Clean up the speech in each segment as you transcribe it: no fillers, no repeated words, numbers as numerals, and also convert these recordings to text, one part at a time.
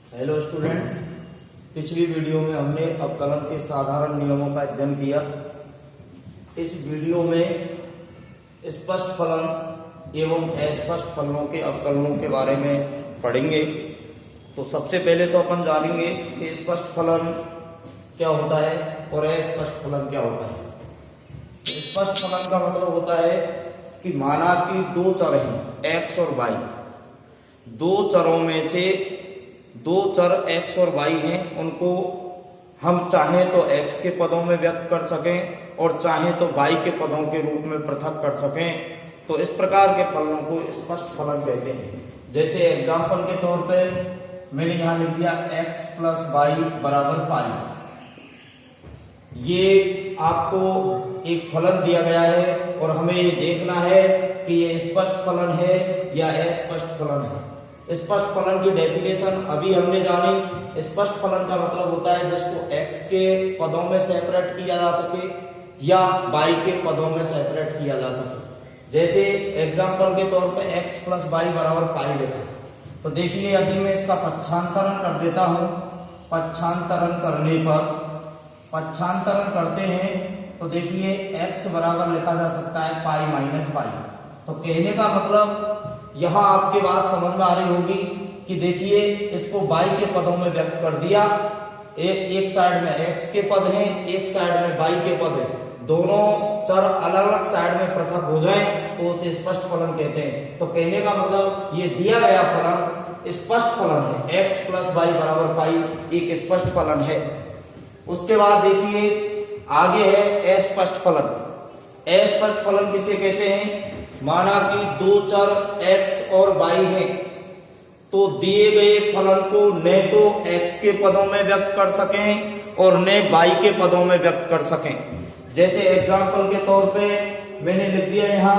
Hello student, पिछली video में हमने अवकलन के साधारण नियमों का अध्ययन किया। इस वीडियो में स्पष्ट फलन एवं अस्पष्ट फलनों के अवकलनों के बारे में पढ़ेंगे। तो सबसे पहले तो अपन जानेंगे कि स्पष्ट फलन क्या होता है और अस्पष्ट फलन क्या होता है। स्पष्ट फलन का मतलब होता है कि माना कि दो चर हैं x और y, दो चरों में से दो चर x और y हैं, उनको हम चाहें तो x के पदों में व्यक्त कर सकें और चाहें तो y के पदों के रूप में पृथक कर सकें। तो इस प्रकार के फलनों को स्पष्ट फलन कहते हैं। जैसे एग्जाम्पल के तौर पे मैंने यहां लिख दिया x प्लस वाई बराबर पाई। ये आपको एक फलन दिया गया है और हमें ये देखना है कि ये स्पष्ट फलन है या अस्पष्ट फलन है। स्पष्ट फलन की डेफिनेशन अभी हमने जानी। स्पष्ट फलन का मतलब होता है जिसको x के पदों में सेपरेट किया जा सके या y के पदों में सेपरेट किया जा सके। जैसे एग्जाम्पल के तौर पे x प्लस वाई बराबर पाई लिखा है, तो देखिए यदि मैं इसका पक्षांतरण कर देता हूं, पक्षांतरण करते हैं तो देखिए x बराबर लिखा जा सकता है पाई माइनस पाई। तो कहने का मतलब यहां आपके बात समझ में आ रही होगी कि देखिए इसको y के पदों में व्यक्त कर दिया। एक साइड में x के पद हैं, एक साइड में y के पद हैं, दोनों चर अलग अलग साइड में पृथक हो जाएं तो उसे स्पष्ट फलन कहते हैं। तो कहने का मतलब ये दिया गया फलन स्पष्ट फलन है। x प्लस वाई बराबर पाई एक स्पष्ट फलन है। उसके बाद देखिए आगे है अस्पष्ट फलन। अस्पष्ट फलन किसे कहते हैं? माना कि दो चर x और y हैं, तो दिए गए फलन को न तो x के पदों में व्यक्त कर सकें और न y के पदों में व्यक्त कर सकें। जैसे एग्जांपल के तौर पे मैंने लिख दिया यहाँ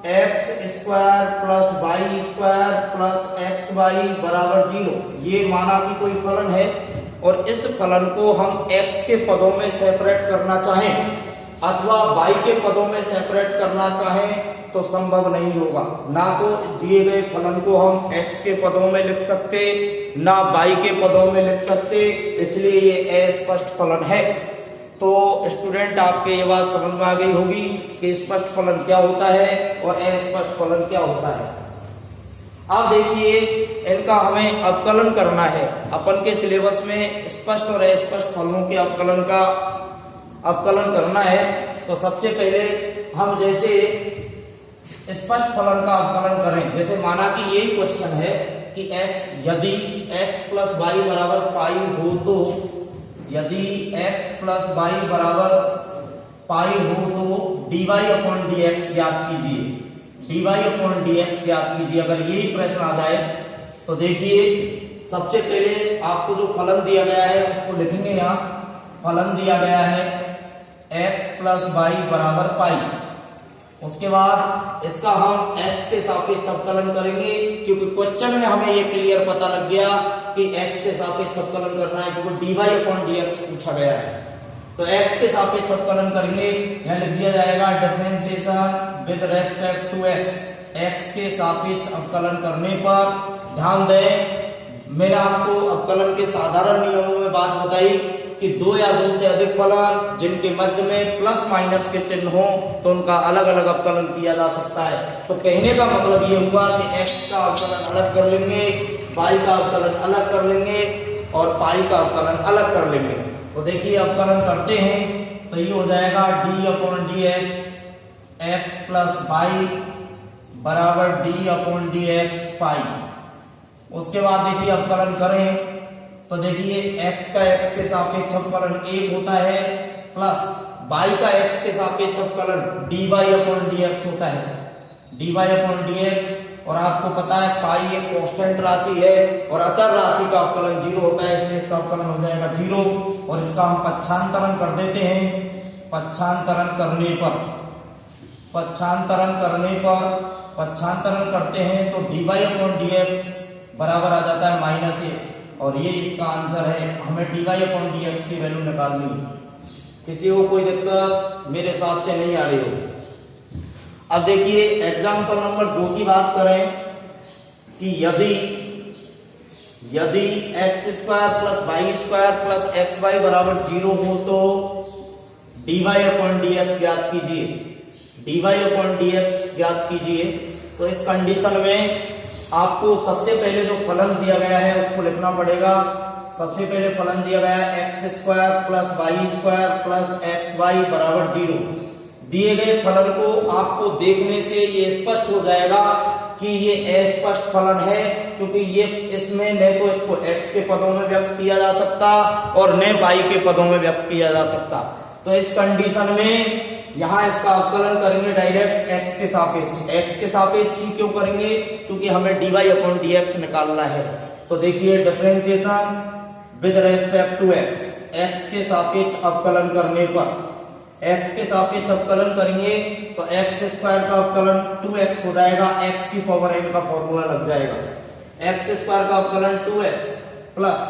x square plus y square plus x y बराबर 0। ये माना कि कोई फलन है और इस फलन को हम x के पदों में सेपरेट करना चाहें अथवा y के पदों में सेपरेट करना चाहें तो संभव नहीं होगा। ना तो दिए गए फलन को हम x के पदों में लिख सकते, ना y के पदों में लिख सकते, इसलिए ये अस्पष्ट फलन है। तो स्टूडेंट आपके ये बात समझ में आ गई होगी कि स्पष्ट फलन क्या होता है और अस्पष्ट फलन क्या होता है। अब देखिए इनका हमें अवकलन करना है। अपन के सिलेबस में स्पष्ट और अस्पष्ट फलनों के अवकलन का अवकलन करना है। तो सबसे पहले हम जैसे स्पष्ट फलन का अवकलन करें, जैसे माना कि यही क्वेश्चन है कि यदि x प्लस वाई बराबर पाई हो तो, यदि x प्लस वाई बराबर पाई हो तो dy अपॉन dx ज्ञात कीजिए, dy अपॉन dx ज्ञात कीजिए। अगर यही प्रश्न आ जाए तो देखिए सबसे पहले आपको जो फलन दिया गया है उसको लिखेंगे। यहाँ फलन दिया गया है x प्लस वाई बराबर पाई। उसके बाद इसका हम x के सापेक्ष अवकलन करेंगे, क्योंकि क्वेश्चन में हमें ये क्लियर पता लग गया कि x के सापेक्ष अवकलन करना है, क्योंकि dy अपॉन dx पूछा गया है। तो x के सापेक्ष अवकलन करेंगे, यहाँ लिख दिया जाएगा differentiation with respect to x के सापेक्ष अवकलन करने पर ध्यान दें, मैंने आपको अवकलन के साधारण नियमों में बात बताई कि दो या दो से अधिक फलन जिनके मध्य में प्लस माइनस के चिन्ह हो तो उनका अलग अलग अवकलन किया जा सकता है। तो कहने का मतलब ये हुआ कि x का अवकलन अलग कर लेंगे, y का अवकलन अलग कर लेंगे और पाई का अवकलन अलग कर लेंगे। तो देखिए अवकलन करते हैं तो ये हो जाएगा d upon d x x plus y बराबर d upon d x pi. उसके बाद देखिए अवकलन करें तो देखिए x का x के सापेक्ष अवकलन 1 होता है प्लस y का x के सापेक्ष अवकलन dy अपॉन dx होता है, dy अपॉन dx। और आपको पता है पाई एक कांस्टेंट राशि है और अचर राशि का अवकलन 0 होता है, इसलिए इसका अवकलन हो जाएगा 0। और इसका हम पक्षांतरण कर देते हैं। पक्षांतरण करते हैं तो dy अपॉन dx बराबर आ जाता है -1 और ये इसका आंसर है। हमें dy अपॉन dx की वैल्यू निकालनी है। किसी को कोई दिक्कत मेरे हिसाब से नहीं आ रही हो। अब देखिए एग्जाम्पल नंबर 2 की बात करें कि यदि यदि x square plus y square plus x y बराबर 0 हो तो dy अपॉन dx ज्ञात कीजिए, dy अपॉन dx ज्ञात कीजिए। तो इस कंडीशन में आपको सबसे पहले जो फलन दिया गया है उसको लिखना पड़ेगा। सबसे पहले फलन दिया गया है x square plus y square plus x y बराबर 0। दिए गए फलन को आपको देखने से ये स्पष्ट हो जाएगा कि ये अस्पष्ट फलन है, क्योंकि ये इसमें न तो इसको x के पदों में व्यक्त किया जा सकता और न y के पदों में व्यक्त किया जा सकता। तो इस कंडीशन में यहां इसका अवकलन करेंगे डायरेक्ट x के सापेक्ष। x के सापेक्ष ही क्यों करेंगे? क्योंकि हमें dy अपॉन dx निकालना है। तो देखिए differentiation with respect to x, x के सापेक्ष अवकलन करने पर x के सापेक्ष अवकलन करेंगे तो x स्क्वायर का अवकलन 2x हो जाएगा, x की पावर n का फॉर्मूला लग जाएगा। x स्क्वायर का अवकलन 2x प्लस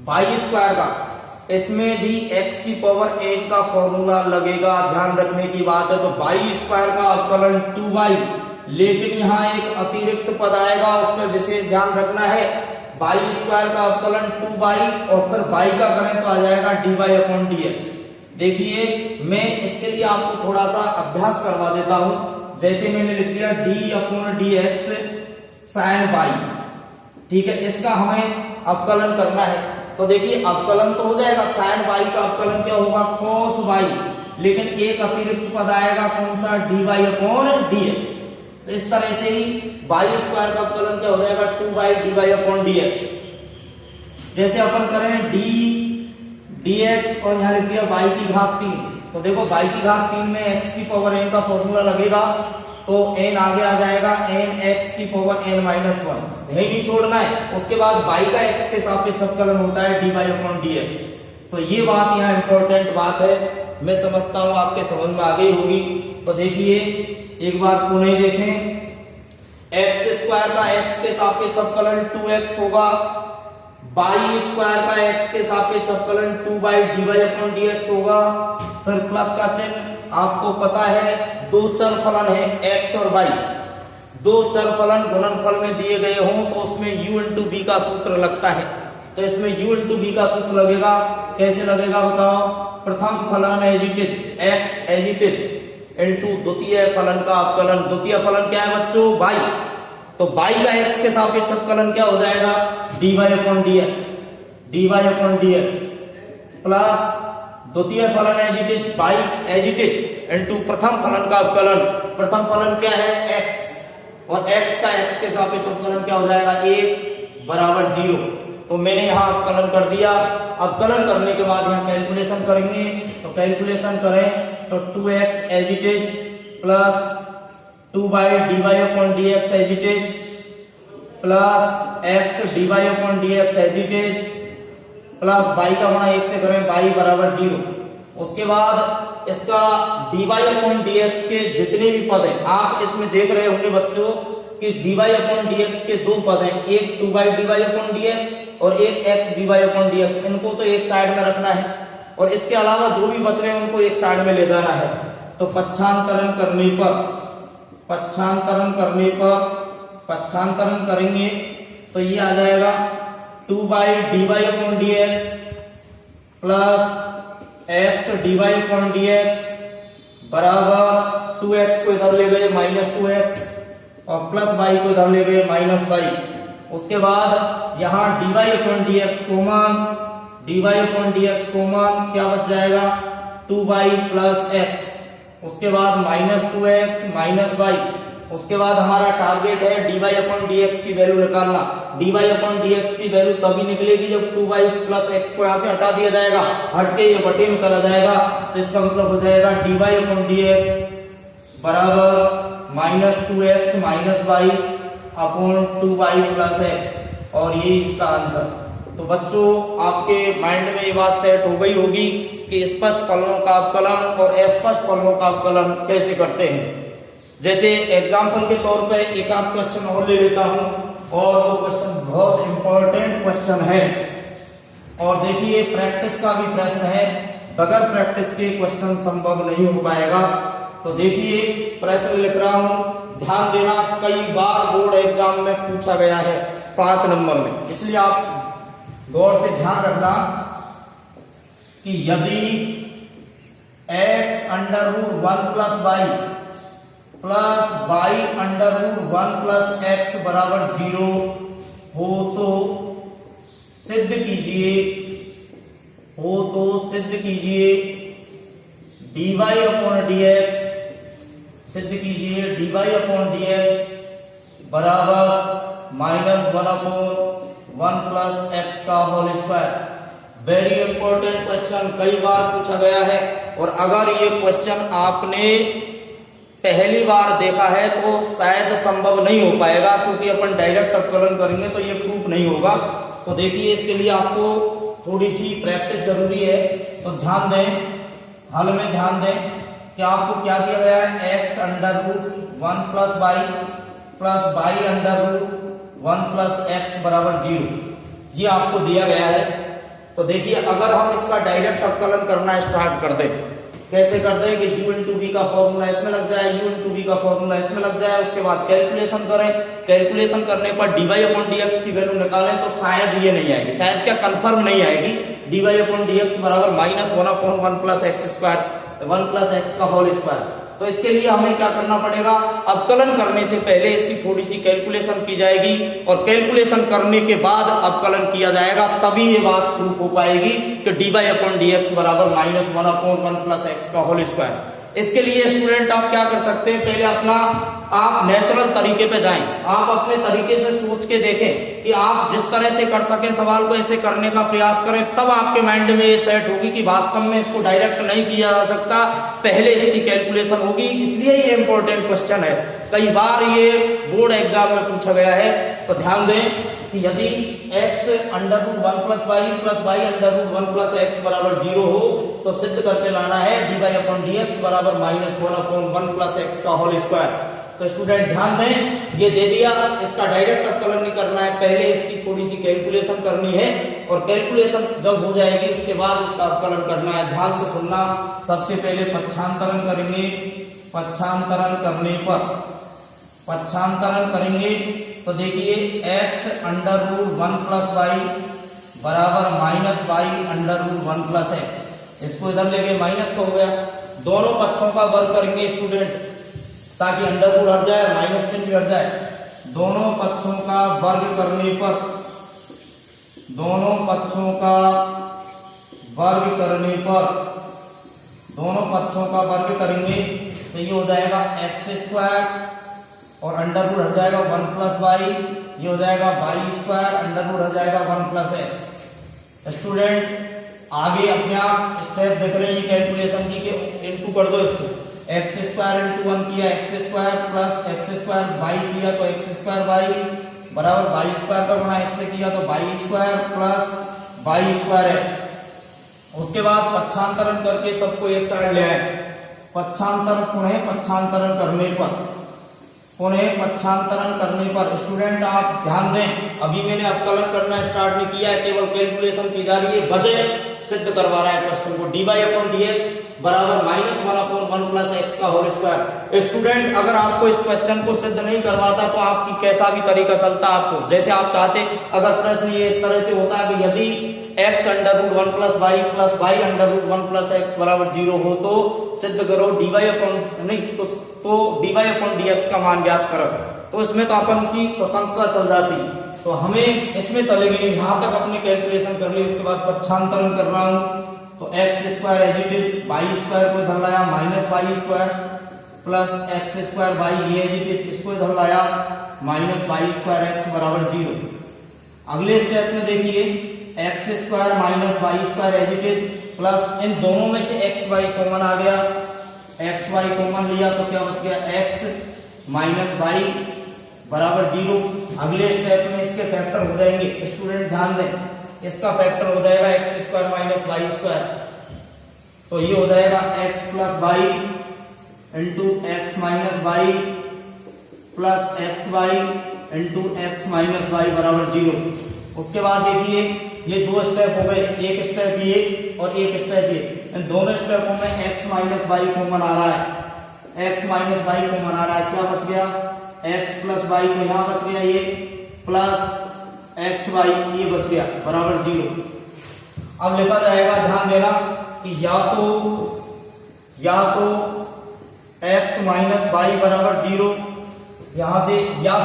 y स्क्वायर का, इसमें भी x की पावर n का फॉर्मूला लगेगा। ध्यान रखने की बात है। तो y स्क्वायर का अवकलन 2y, लेकिन यहाँ एक अतिरिक्त पद आएगा, उस पर विशेष ध्यान रखना है। y स्क्वायर का अवकलन 2y और फिर y का करें तो आ जाएगा dy अपॉन dx। देखिए मैं इसके लिए आपको थोड़ा सा अभ्यास करवा देता हूं। जैसे मैंने लिख दिया d upon dx sin y, ठीक है, इसका हमें अवकलन करना है। तो देखिए अवकलन तो हो जाएगा, sin y का अवकलन क्या होगा? cos y, लेकिन एक अतिरिक्त पद आएगा, कौन सा? dy upon dx। तो इस तरह से ही y स्क्वायर का अवकलन क्या हो जाएगा? 2y dy upon dx। जैसे अपन करें dx और यहाँ लिख दिया y की घात 3। तो देखो y की घात 3 में x की पावर n का फॉर्मूला लगेगा, तो n आगे आ जाएगा, n x की पावर n माइनस 1, यही नहीं छोड़ना है। उसके बाद y का x के सापेक्ष अवकलन होता है dy अपॉन dx। तो ये बात यहाँ इंपॉर्टेंट बात है, मैं समझता हूँ आपके समझ में आ गई होगी। तो देखिए एक बार पुनः देखें, एक्स स्क्वायर का x के सापेक्ष अवकलन 2x होगा, y स्क्वायर का x के सापेक्ष अवकलन 2y dy अपॉन dx होगा। फिर प्लस का चिन्ह, आपको पता है दो चर फलन है x और y, दो चर फलन गुणनफल में दिए गए हों तो उसमें u इंटू b का सूत्र लगता है। तो इसमें u इंटू b का सूत्र लगेगा, कैसे लगेगा बताओ? प्रथम फलन as it is x as it is into द्वितीय फलन का अवकलन। द्वितीय फलन क्या है बच्चों? y। तो y का x के सापेक्ष अवकलन क्या हो जाएगा? dy upon dx, dy upon dx plus द्वितीय फलन as it is y as it is into प्रथम फलन का अवकलन। प्रथम फलन क्या है? x, और x का x के सापेक्ष अवकलन क्या हो जाएगा? 1 बराबर 0। तो मैंने यहाँ अवकलन कर दिया। अवकलन करने के बाद यहाँ कैलकुलेशन करेंगे, तो कैलकुलेशन करें तो 2x as it is plus 2y dy upon dx as it is plus x dy upon dx as it is plus y का गुणा 1 से करें, y बराबर 0। उसके बाद इसका dy अपॉन dx के जितने भी पद हैं, आप इसमें देख रहे होंगे बच्चों कि dy अपॉन dx के दो पद हैं, एक 2y dy अपॉन dx और एक x dy अपॉन dx। इनको तो एक साइड में रखना है और इसके अलावा जो भी बच रहे हैं उनको एक साइड में ले जाना है। तो पक्षांतरण करेंगे तो ये आ जाएगा 2y dy upon dx plus x dy upon dx बराबर 2x को इधर ले गए माइनस 2x और प्लस y को इधर ले गए माइनस y। उसके बाद यहाँ dy अपॉन dx कॉमन क्या बच जाएगा? 2y plus x। उसके बाद माइनस 2x माइनस y। उसके बाद हमारा टारगेट है dy अपॉन dx की वैल्यू निकालना। dy अपॉन dx की वैल्यू तभी निकलेगी जब 2y प्लस x को यहाँ से हटा दिया जाएगा, हट के ये बटे में चला जाएगा। तो इसका मतलब हो जाएगा dy अपॉन dx बराबर minus 2x minus y upon 2y plus x, और ये इसका आंसर। तो बच्चों आपके माइंड में ये बात सेट हो गई होगी कि स्पष्ट फलनों का अवकलन और अस्पष्ट फलनों का अवकलन कैसे करते हैं। जैसे एग्जाम्पल के तौर पे एक आध क्वेश्चन और ले लेता हूं, और वो क्वेश्चन बहुत इंपॉर्टेंट क्वेश्चन है, और देखिए प्रैक्टिस का भी प्रश्न है, बगैर प्रैक्टिस के क्वेश्चन संभव नहीं हो पाएगा। तो देखिए प्रश्न लिख रहा हूं, ध्यान देना, कई बार बोर्ड एग्जाम में पूछा गया है। 5 नंबर में। इसलिए आप गौर से ध्यान रखना कि यदि x under root 1 plus y plus y under root 1 plus x बराबर 0 हो तो सिद्ध कीजिए dy अपॉन dx, सिद्ध कीजिए dy अपॉन dx बराबर -1 अपॉन 1 प्लस एक्स का whole square. Very important question, कई बार पूछा गया है, और अगर ये क्वेश्चन आपने पहली बार देखा है तो शायद संभव नहीं हो पाएगा, क्योंकि अपन डायरेक्ट अवकलन करेंगे तो ये प्रूफ नहीं होगा। तो देखिए, इसके लिए आपको थोड़ी सी प्रैक्टिस जरूरी है। तो ध्यान दें, हल में ध्यान दें कि आपको क्या दिया गया है, x under root 1 plus y under root 1 plus x बराबर 0, ये आपको दिया गया है। तो देखिए, अगर हम इसका डायरेक्ट अवकलन करना स्टार्ट कर दें, कैसे करते हैं कि u इंटू वी का फॉर्मूला इसमें लग जाए, u इंटू वी का फॉर्मूला इसमें लग जाए, उसके बाद कैलकुलेशन करें, कैलकुलेशन करने पर dy अपॉन dx की वैल्यू निकालें तो शायद ये नहीं आएगी, शायद क्या कंफर्म नहीं आएगी, dy अपॉन dx बराबर -1 upon 1 plus x square, 1 plus x का होल स्क्वायर। तो इसके लिए हमें क्या करना पड़ेगा, अवकलन करने से पहले इसकी थोड़ी सी कैलकुलेशन की जाएगी, और कैलकुलेशन करने के बाद अवकलन किया जाएगा, तभी ये बात प्रूफ हो पाएगी कि dy अपॉन dx बराबर -1 अपॉन 1 प्लस एक्स का होल स्क्वायर। इसके लिए स्टूडेंट आप क्या कर सकते हैं, पहले आप नेचुरल तरीके पे जाएं, आप अपने तरीके से सोच के देखें कि आप जिस तरह से कर सके सवाल को ऐसे करने का प्रयास करें, तब आपके माइंड में ये सेट होगी कि वास्तव में इसको डायरेक्ट नहीं किया जा सकता, पहले इसकी कैलकुलेशन होगी। इसलिए ये इंपॉर्टेंट क्वेश्चन है, कई बार ये बोर्ड एग्जाम में पूछा गया है। तो ध्यान दें कि यदि x under root 1 plus y under root 1 plus x बराबर 0 हो तो सिद्ध करके लाना है dy अपॉन dx बराबर -1 अपॉन 1 प्लस एक्स का होल स्क्वायर। तो स्टूडेंट ध्यान दें, ये दे दिया, इसका डायरेक्ट अवकलन नहीं करना है, पहले इसकी थोड़ी सी कैलकुलेशन करनी है, और कैलकुलेशन जब हो जाएगी उसके बाद उसका अवकलन करना है। ध्यान से सुनना, सबसे पहले पक्षांतरण करेंगे, पक्षांतरण करेंगे तो देखिए x under root 1 plus y बराबर -y under root 1 plus x, इसको इधर ले गए, माइनस का हो गया, दोनों पक्षों का वर्ग करेंगे स्टूडेंट, ताकि अंडर रूट हट जाए, माइनस चिन्ह भी हट जाए। दोनों पक्षों का वर्ग करने पर, दोनों पक्षों का वर्ग करेंगे तो ये हो जाएगा एक्स स्क्वायर, और अंडर रूट हट जाएगा 1 प्लस वाई, ये हो जाएगा वाई स्क्वायर, अंडर रूट हट जाएगा 1 प्लस एक्स। स्टूडेंट आगे अपने आप स्टेप देख रहे हैं कैलकुलेशन की, कि इनटू कर दो इसको, एक्स स्क्वायर इंटू 1 किया x square plus x square y किया तो एक्स स्क्वायर वाई बराबर वाई स्क्वायर का गुणा एक्स से किया तो y square plus y square x. उसके बाद पक्षांतरण करके सबको एक साइड ले आए, पुनः पक्षांतरण करने पर स्टूडेंट आप ध्यान दें, अभी मैंने अवकलन करना स्टार्ट नहीं किया है, केवल कैलकुलेशन की जा रही है, वजह सिद्ध करवा रहा है क्वेश्चन को, dy अपॉन dx बराबर -1 अपॉन 1 प्लस एक्स का होल स्क्वायर। स्टूडेंट अगर आपको इस क्वेश्चन को सिद्ध नहीं करवाता तो आपकी कैसा भी तरीका चलता, आपको जैसे आप चाहते, अगर प्रश्न ये इस तरह से होता है कि यदि x under root 1 plus y under root 1 plus x बराबर 0 हो तो सिद्ध करो dy अपॉन नहीं तो dy अपॉन dx का मान ज्ञात करो, तो इसमें तो अपन की स्वतंत्रता चल जाती, तो हमें इसमें चलेगी नहीं, यहां तक अपने कैलकुलेशन कर ली। उसके बाद पक्षांतरण कर रहा हूं तो x square as it is, y square को इधर लाया minus y square plus x square y, ये एज इट इज, इसको इधर लाया माइनस वाई स्क्वायर एक्स बराबर 0। अगले स्टेप में देखिए x square minus y square as it is plus इन दोनों में से एक्स वाई कॉमन आ गया, एक्स वाई कॉमन लिया तो क्या बच गया, एक्स माइनस वाई बराबर 0। अगले स्टेप में इसके फैक्टर हो जाएंगे, स्टूडेंट ध्यान दें, इसका फैक्टर हो जाएगा x square minus y square, तो ये हो जाएगा x plus y into x minus y plus x y into x minus y बराबर 0। उसके बाद देखिए ये दो स्टेप हो गए, एक स्टेप ये और एक स्टेप ये, इन दोनों स्टेपों में एक्स माइनस वाई कॉमन आ रहा है, एक्स माइनस वाई कॉमन आ रहा है, क्या बच गया, एक्स प्लस वाई, तो यहां बच गया ये प्लस एक्स वाई ये बच गया बराबर 0। अब लिखा जाएगा, ध्यान देना कि या तो x माइनस वाई बराबर 0 यहां से, या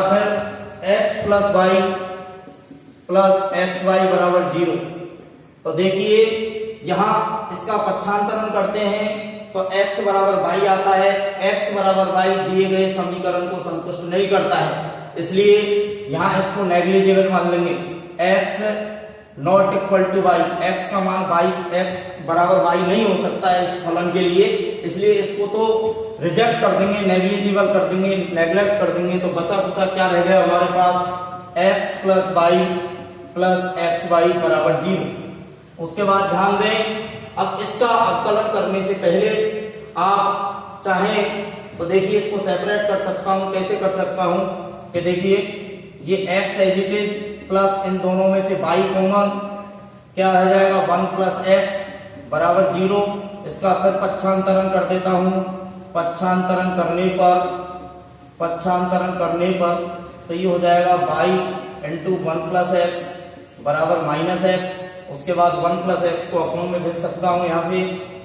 फिर x plus y plus x y बराबर 0। तो देखिए यहां इसका पक्षांतरण करते हैं तो x बराबर वाई आता है। x बराबर वाई दिए गए समीकरण को संतुष्ट नहीं करता है, इसलिए यहां इसको नेग्लिजिबल मान लेंगे। x not equal to y, x का मान वाई, x बराबर वाई नहीं हो सकता है इस फलन के लिए, इसलिए इसको तो रिजेक्ट कर देंगे, नेग्लिजिबल कर देंगे, नेग्लेक्ट कर देंगे। तो बचा कुचा क्या रह गया हमारे पास, x plus y plus x y बराबर 0। उसके बाद ध्यान दें, अब इसका अवकलन करने से पहले आप चाहें तो देखिए इसको सेपरेट कर सकता हूं। कैसे कर सकता हूं कि देखिए ये x as it is plus इन दोनों में से y कॉमन, क्या रह जाएगा 1 प्लस एक्स बराबर 0। इसका फिर पक्षांतरण कर देता हूं। पक्षांतरण करने पर तो ये हो जाएगा y इंटू 1 प्लस एक्स बराबर माइनस एक्स। उसके बाद 1 प्लस एक्स को अपनों में भेज सकता हूं यहां से,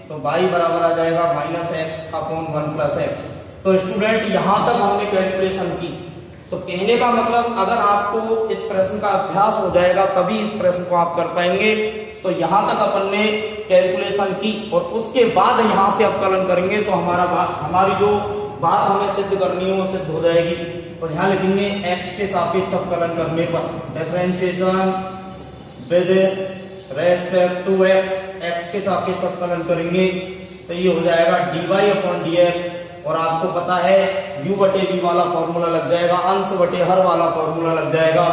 तो y बराबर आ जाएगा minus x upon 1 plus x. तो स्टूडेंट यहां तक हमने कैलकुलेशन की। तो कहने का मतलब अगर आपको इस प्रश्न का अभ्यास हो जाएगा तभी इस प्रश्न को आप कर पाएंगे। तो यहां तक अपन ने कैलकुलेशन की और उसके बाद यहां से अवकलन करेंगे तो हमारी जो बात हमें सिद्ध करनी है वो सिद्ध हो जाएगी। तो यहां लिखेंगे x के सापेक्ष अवकलन करने पर differentiation with respect to x के सापेक्ष अवकलन करेंगे तो ये हो जाएगा dy अपॉन dx। और आपको पता है u बटे v वाला फॉर्मूला लग जाएगा, अंश बटे हर वाला फॉर्मूला लग जाएगा।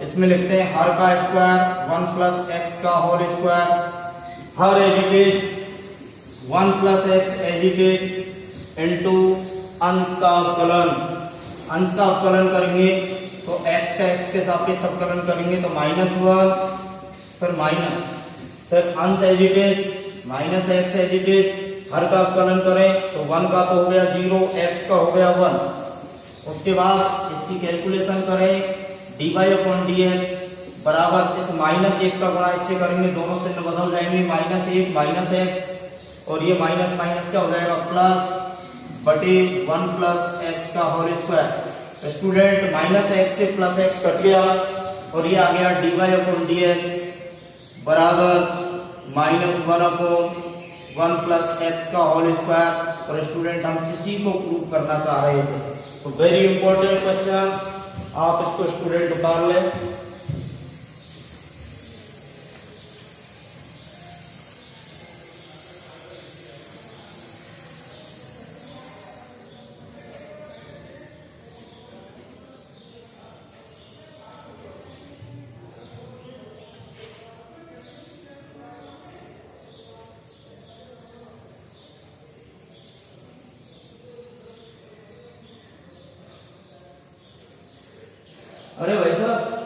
इसमें लिखते हैं हर का स्क्वायर 1 प्लस एक्स का होल स्क्वायर, हर as it is 1 plus x as it is into अंश का अवकलन। अंश का अवकलन करेंगे तो x का x के सापेक्ष अवकलन करेंगे तो -1 फिर माइनस, फिर अंश as it is minus x as it is, हर का अवकलन करें तो 1 का तो हो गया 0, x का हो गया 1। उसके बाद इसकी कैलकुलेशन करें dy अपॉन dx बराबर इस -1 का गुणा इससे करेंगे, दोनों चिन्ह बदल जाएंगे, -1 माइनस एक्स और ये माइनस माइनस क्या हो जाएगा प्लस बटे 1 प्लस एक्स का होल स्क्वायर। स्टूडेंट -x से प्लस x कट गया और ये आ गया dy अपॉन dx बराबर -1 अपॉन 1 प्लस एक्स का होल स्क्वायर। और स्टूडेंट हम किसी को प्रूव करना चाह रहे थे, तो वेरी इंपॉर्टेंट क्वेश्चन, आप इसको स्टूडेंट उतार लें। अरे भाई साहब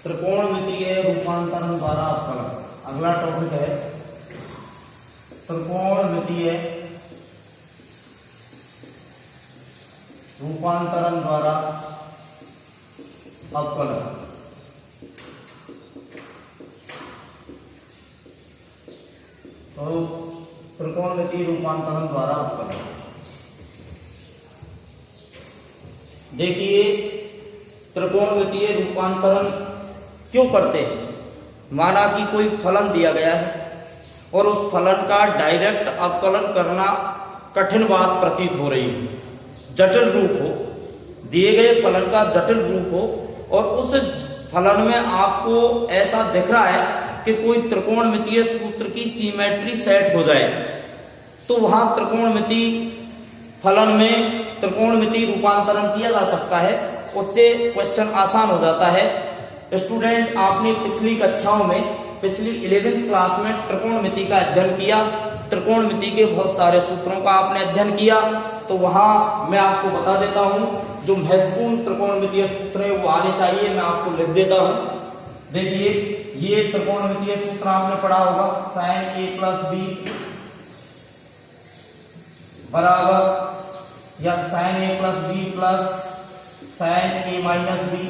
त्रिकोणमितीय रूपांतरण द्वारा अवकलन, अगला टॉपिक है त्रिकोणमितीय रूपांतरण द्वारा अवकलन। तो त्रिकोणमितीय रूपांतरण द्वारा अवकलन, देखिए त्रिकोणमितीय रूपांतरण क्यों करते हैं? माना कि कोई फलन दिया गया है और उस फलन का डायरेक्ट अवकलन करना कठिन बात प्रतीत हो रही है, जटिल रूप हो, दिए गए फलन का जटिल रूप हो और उस फलन में आपको ऐसा दिख रहा है कि कोई त्रिकोणमितीय सूत्र की सिमेट्री सेट हो जाए, तो वहां त्रिकोणमिति फलन में त्रिकोणमिति रूपांतरण किया जा सकता है। उससे क्वेश्चन आसान हो जाता है। स्टूडेंट, आपने पिछली कक्षाओं में, पिछली 11th क्लास में त्रिकोणमिति का अध्ययन किया, त्रिकोणमिति के बहुत सारे सूत्रों का आपने अध्ययन किया। तो वहां मैं आपको बता देता हूं जो महत्वपूर्ण त्रिकोणमितीय सूत्र है वो आने चाहिए, मैं आपको लिख देता हूं। देखिए, ये त्रिकोणमितीय सूत्र आपने पढ़ा होगा, sin a प्लस बी बराबर या sin a plus b plus sin a minus b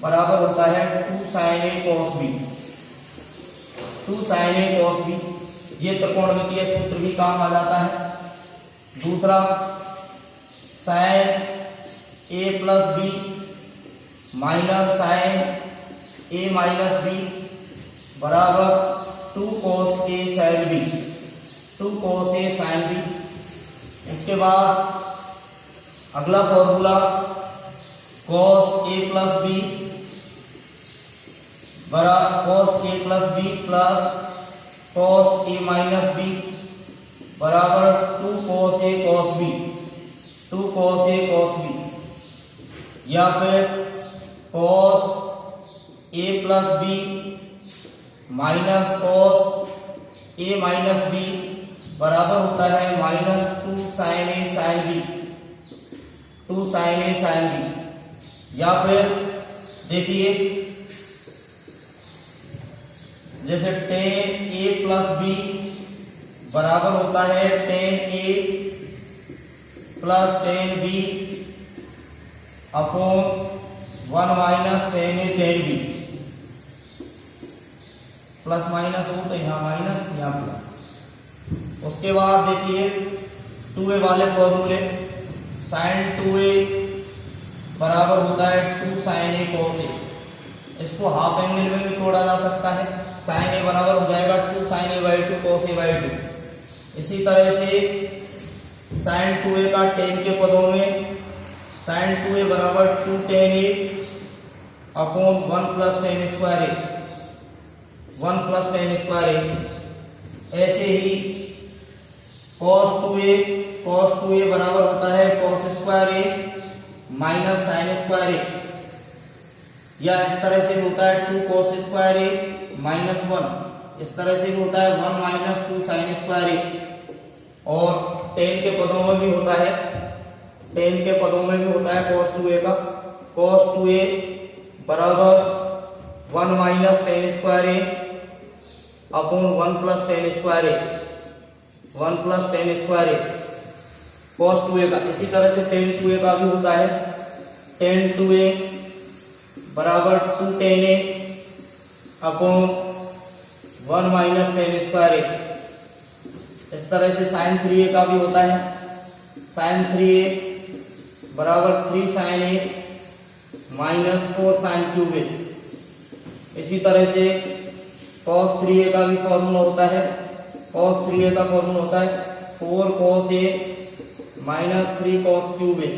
बराबर होता है 2 sin a cos b, 2 sin a cos b। ये त्रिकोणमितीय सूत्र भी काम आ जाता है। दूसरा, sin a plus b minus sin a minus b बराबर 2 cos a sin b, 2 cos a sin b। उसके बाद अगला formula cos a plus b बराबर cos a plus b plus cos a minus b बराबर 2 cos a cos b, 2 cos a cos b। या फिर cos a plus b minus cos a minus b बराबर होता है minus 2 sin a sin b, 2 sin a sin b। या फिर देखिए, जैसे tan a प्लस बी बराबर होता है tan a plus tan b upon 1 minus tan a tan b। Plus minus हो तो यहाँ माइनस, यहाँ प्लस। उसके बाद देखिए 2a वाले फॉर्मूले, sin 2a बराबर होता है 2 sin a cos a। इसको हाफ एंगल में भी तोड़ा जा सकता है, sin a बराबर हो जाएगा 2 sin a by 2 cos a by 2। इसी तरह से sin 2a का tan के पदों में sin 2a बराबर 2 tan a upon 1 plus tan square a, 1 plus tan square a। ऐसे ही cos 2a बराबर होता है cos square a minus sin square a। या इस तरह से भी होता है 2 cos स्क्वायर a माइनस 1, इस तरह से भी होता है 1 माइनस 2 sin स्क्वायर a। और tan के पदों में भी होता है, tan के पदों में भी होता है cos 2a का, cos 2a बराबर 1 minus tan square a upon 1 plus tan square a, 1 plus tan square a cos 2a का। इसी तरह से tan 2a का भी होता है tan 2a बराबर 2 tan a upon 1 minus tan square a। इस तरह से sin 3a का भी होता है sin 3a बराबर 3 sin a minus 4 sin cube a। इसी तरह से cos 3a का भी फॉर्मूला होता है, cos 3a का फॉर्मूला होता है 4 cos a minus 3 cos cube a।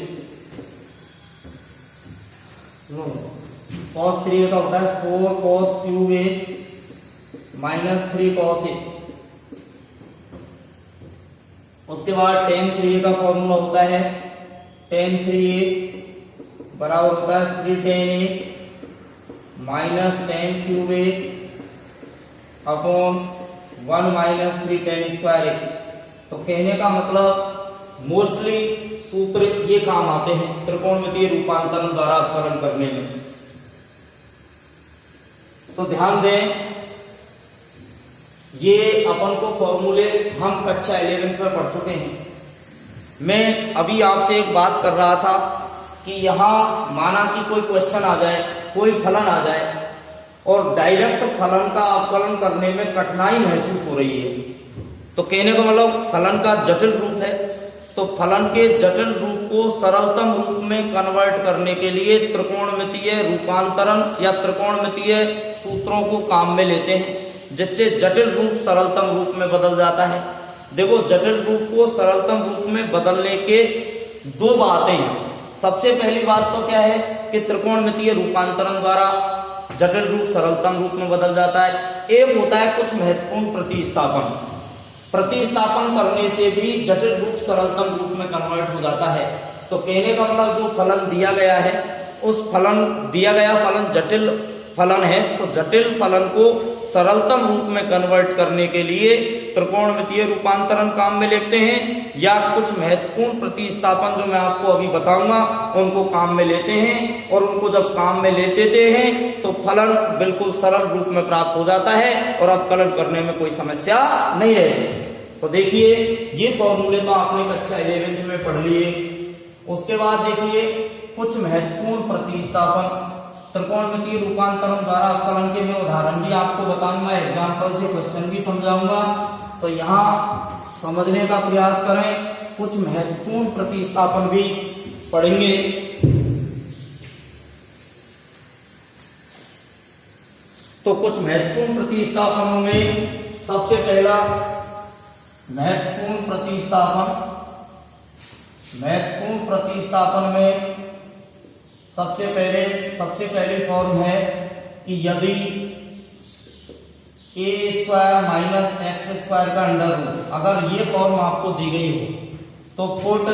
cos 3a का होता है 4 cos cube a minus 3 cos a। उसके बाद tan 3a का फॉर्मूला होता है tan 3a बराबर होता है 3 tan a minus tan cube a upon 1 minus 3 tan square a। तो कहने का मतलब मोस्टली सूत्र ये काम आते हैं त्रिकोणमितीय रूपांतरण द्वारा अवकलन करने में। तो ध्यान दें, ये अपन को फॉर्मूले हम कक्षा 11th में पढ़ चुके हैं। मैं अभी आपसे एक बात कर रहा था कि यहाँ माना कि कोई क्वेश्चन आ जाए, कोई फलन आ जाए और डायरेक्ट फलन का अवकलन करने में कठिनाई महसूस हो रही है, तो कहने का मतलब फलन का जटिल रूप है। तो फलन के जटिल रूप को सरलतम रूप में कन्वर्ट करने के लिए त्रिकोणमितीय रूपांतरण या त्रिकोणमितीय सूत्रों को काम में लेते हैं, जिससे जटिल रूप सरलतम रूप में बदल जाता है। देखो, जटिल रूप को सरलतम रूप में बदलने के दो बातें हैं। सबसे पहली बात तो क्या है कि त्रिकोणमितीय रूपांतरण द्वारा जटिल रूप सरलतम रूप में बदल जाता है। एक होता है कुछ महत्वपूर्ण प्रतिस्थापन। प्रतिस्थापन करने से भी जटिल रूप सरलतम रूप में कन्वर्ट हो जाता है। तो कहने का मतलब जो फलन दिया गया है, उस दिया गया फलन जटिल फलन है, तो जटिल फलन को सरलतम रूप में कन्वर्ट करने के लिए त्रिकोणमितीय रूपांतरण काम में लेते हैं, या कुछ महत्वपूर्ण प्रतिस्थापन जो मैं आपको अभी बताऊंगा उनको काम में लेते हैं। और उनको जब काम में ले लेते हैं तो फलन बिल्कुल सरल रूप में प्राप्त हो जाता है और अब कलन करने में कोई समस्या नहीं रहती। तो देखिए, ये फॉर्मूले तो आपने कक्षा 11वीं में पढ़ लिए। उसके बाद देखिए कुछ महत्वपूर्ण प्रतिस्थापन त्रिकोणमितीय रूपांतरण द्वारा अवकलन के मैं उदाहरण भी आपको बताऊंगा, एग्जाम्पल से क्वेश्चन भी समझाऊंगा। तो यहाँ समझने का प्रयास करें। कुछ महत्वपूर्ण प्रतिस्थापन भी पढ़ेंगे। तो कुछ महत्वपूर्ण प्रतिस्थापनों में सबसे पहला महत्वपूर्ण प्रतिस्थापन में सबसे पहले फॉर्म है कि यदि a square minus x square का अंडर रूट, अगर ये फॉर्म आपको दी गई हो तो फुट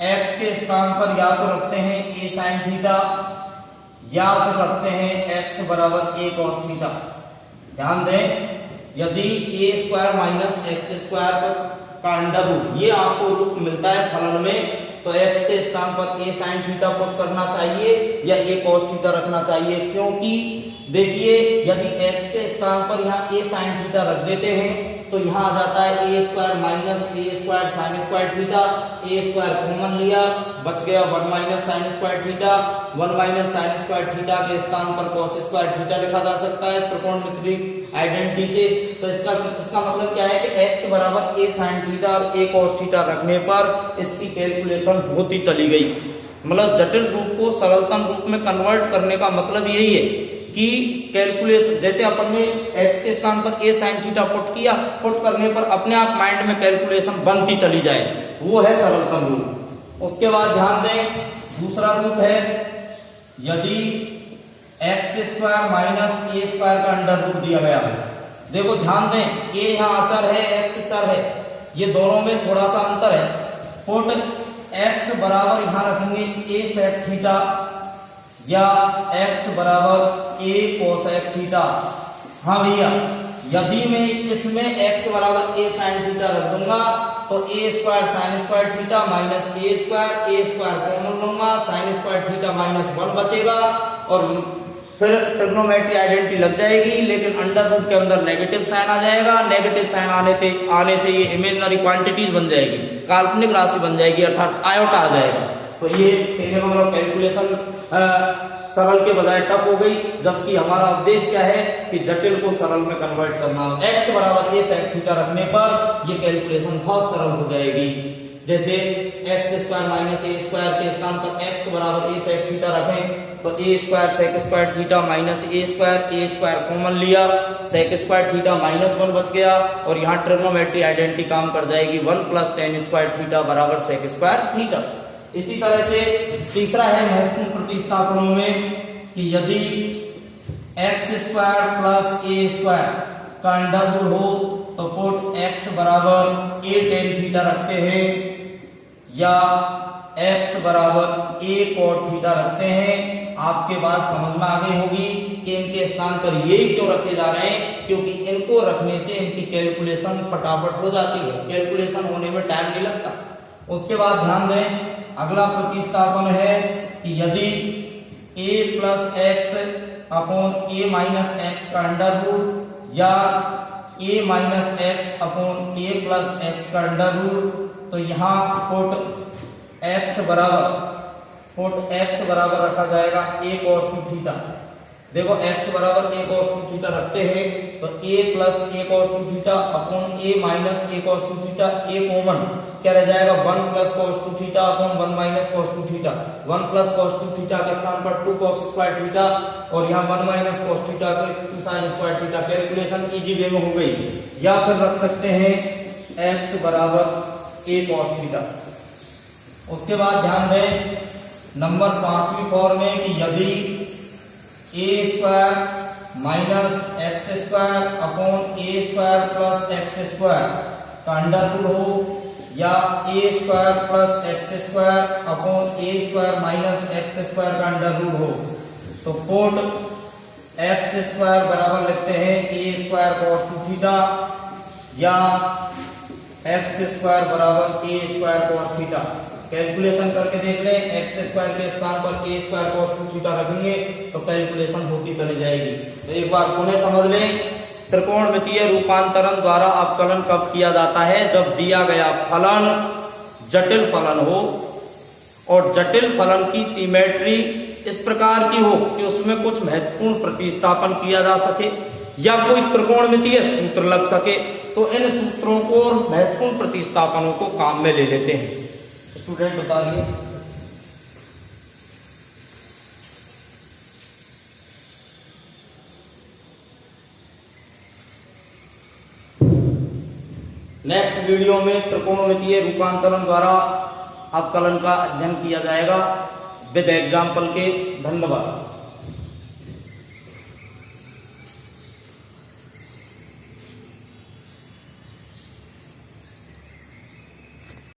x के स्थान पर या तो रखते हैं a sin थीटा या फिर रखते हैं x बराबर a cos थीटा। ध्यान दें, यदि a square minus x square का अंडर रूट ये आपको रूप मिलता है फलन में, तो x के स्थान पर a sin थीटा पुट करना चाहिए या a cos थीटा रखना चाहिए। क्योंकि देखिए, यदि x के स्थान पर यहाँ a sin थीटा रख देते हैं तो यहाँ आ जाता है a square minus a square sine square theta. a square common लिया, बच गया 1 minus sine square theta. 1 minus sine square theta के स्थान पर cos स्क्वायर थीटा लिखा जा सकता है त्रिकोणमितीय आइडेंटिटी से। तो इसका मतलब क्या है कि x बराबर a sin थीटा और a cos थीटा रखने पर इसकी कैलकुलेशन होती चली गई। मतलब जटिल रूप को सरलतम रूप में कन्वर्ट करने का मतलब यही है कि कैलकुलेशन, जैसे अपन ने x के स्थान पर a sin थीटा पुट करने पर अपने आप माइंड में कैलकुलेशन बनती चली जाए, वो है सरलतम रूप। उसके बाद ध्यान दें, दूसरा रूप है यदि x square minus a square का अंडर रूट दिया गया है। देखो ध्यान दें, a यहाँ अचर है, x चर है, ये दोनों में थोड़ा सा अंतर है। पुट x बराबर यहाँ रखेंगे a sec थीटा या x बराबर a cosec थीटा। हाँ भैया, यदि मैं इसमें x बराबर a sin थीटा रख दूंगा तो a square sine square theta minus a square common लूंगा, साइन स्क्वायर थीटा माइनस 1 बचेगा और फिर ट्रिग्नोमेट्री आइडेंटिटी लग जाएगी। लेकिन अंडर रूट के अंदर नेगेटिव साइन आ जाएगा। नेगेटिव साइन आने से ये इमेजिनरी क्वांटिटीज बन जाएगी, काल्पनिक राशि बन जाएगी, अर्थात आयोटा आ जाएगा। तो ये कहने का मतलब कैलकुलेशन सरल के बजाय टफ हो गई, जबकि हमारा उद्देश्य क्या है कि जटिल को सरल में कन्वर्ट करना। x बराबर a sec थीटा रखने पर ये कैलकुलेशन बहुत सरल हो जाएगी। जैसे x square minus a square के स्थान पर x बराबर a sec थीटा रखें तो a square sec square theta minus a square common लिया, sec स्क्वायर थीटा माइनस 1 बच गया और यहाँ ट्रिग्नोमेट्री आइडेंटिटी काम कर जाएगी 1 प्लस tan स्क्वायर थीटा बराबर sec स्क्वायर थीटा। इसी तरह से तीसरा है महत्वपूर्ण प्रतिस्थापनों में कि यदि x square plus a square का अंडर रूट हो तो पुट x बराबर a tan थीटा रखते हैं या x बराबर a cot थीटा रखते हैं। आपके बात समझ में आ गई होगी कि इनके स्थान पर यही क्यों रखे जा रहे हैं, क्योंकि इनको रखने से इनकी कैलकुलेशन फटाफट हो जाती है, कैलकुलेशन होने में टाइम नहीं लगता। उसके बाद ध्यान दें, अगला प्रतिस्थापन है कि यदि a plus x upon a minus x का अंडर रूट या a minus x upon a plus x का अंडर रूट, तो यहाँ पुट x बराबर रखा जाएगा a cos थीटा। देखो x बराबर a cos 2 थीटा रखते हैं तो a plus a cos 2 theta upon a minus a cos 2 theta, a common क्या रह जाएगा 1 plus cos 2 theta upon 1 minus cos 2 theta. 1 plus cos 2 theta के स्थान पर 2 cos स्क्वायर थीटा और यहाँ 1 माइनस cos थीटा के 2 sin square theta. Calculation easy way में हो गई। या फिर रख सकते हैं x बराबर a cos थीटा। उसके बाद ध्यान दें नंबर 5वीं फॉर्म में कि यदि a square minus x square upon a square plus x square का अंडर रूट हो या a square plus x square upon a square minus x square का अंडर रूट हो तो पुट एक्स स्क्वायर बराबर लिखते हैं a स्क्वायर cos 2 थीटा या एक्स स्क्वायर बराबर a square cos theta. Calculation करके देख लें, एक्स स्क्वायर के स्थान पर a स्क्वायर cos 2 थीटा रखेंगे तो कैलकुलेशन होती चली जाएगी। तो एक बार पुनः समझ लें, त्रिकोणमितीय रूपांतरण द्वारा अवकलन कब किया जाता है? जब दिया गया फलन जटिल फलन हो और जटिल फलन की सिमेट्री इस प्रकार की हो कि उसमें कुछ महत्वपूर्ण प्रतिस्थापन किया जा सके या कोई त्रिकोणमितीय सूत्र लग सके, तो इन सूत्रों को और महत्वपूर्ण प्रतिस्थापनों को काम में ले लेते हैं। स्टूडेंट बताइए। नेक्स्ट वीडियो में त्रिकोणमितीय रूपांतरण द्वारा अवकलन का अध्ययन किया जाएगा विद एग्जाम्पल के। धन्यवाद।